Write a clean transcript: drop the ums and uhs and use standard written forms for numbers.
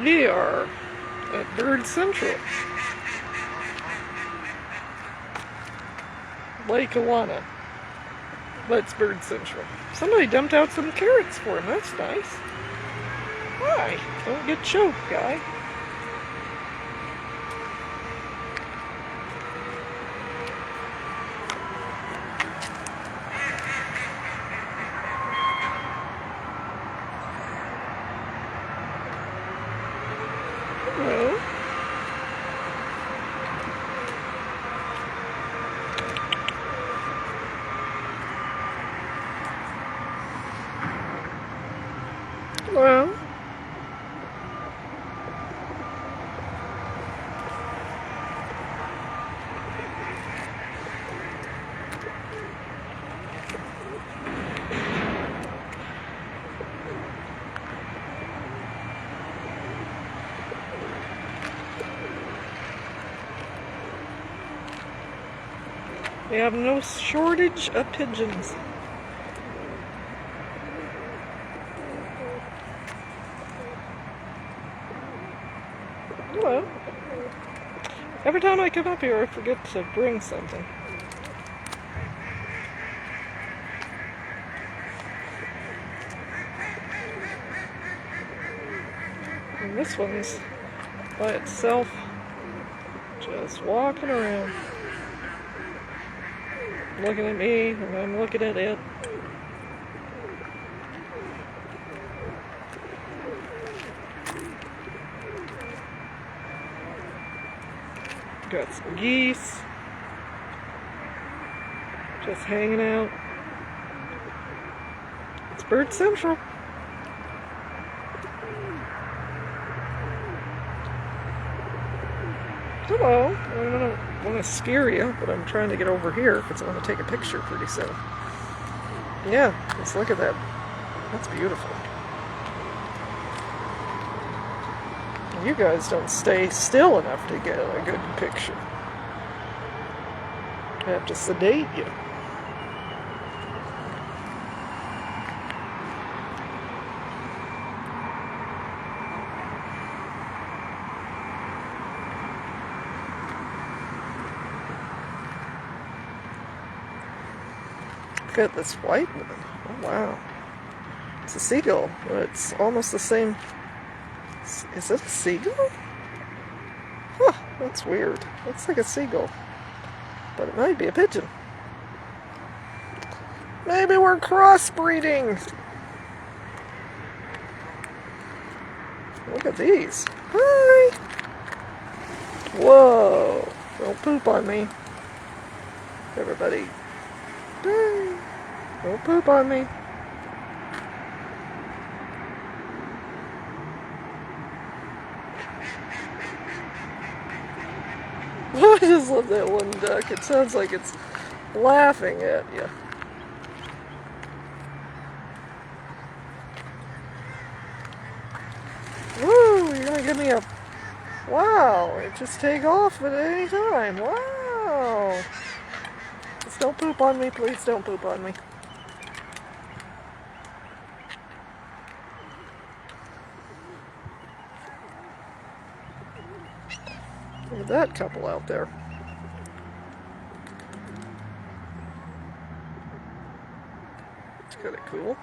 We are at Bird Central, Lake Ewauna. That's Bird Central. Somebody dumped out some carrots for him. That's nice. Hi. Don't get choked, guy. Hello. Hello. We have no shortage of pigeons. Hello. Every time I come up here, I forget to bring something. And this one's by itself, just walking around. Looking at me, and I'm looking at it. Got some geese. Just hanging out. It's Bird Central. Hello. I don't want to scare you, but I'm trying to get over here because I want to take a picture pretty soon. Yeah, let's look at that. That's beautiful. You guys don't stay still enough to get a good picture. I have to sedate you. Look at this white one. Oh wow. It's a seagull, but it's almost the same. Is it a seagull? Huh, that's weird. Looks like a seagull. But it might be a pigeon. Maybe we're crossbreeding. Look at these. Hi! Whoa! Don't poop on me. Everybody. Bye. Don't poop on me. I just love that one duck. It sounds like it's laughing at you. Woo! You're gonna give me a... Wow! It just take off at any time. Wow! Just don't poop on me. Please don't poop on me. Look at that couple out there. It's kind of cool.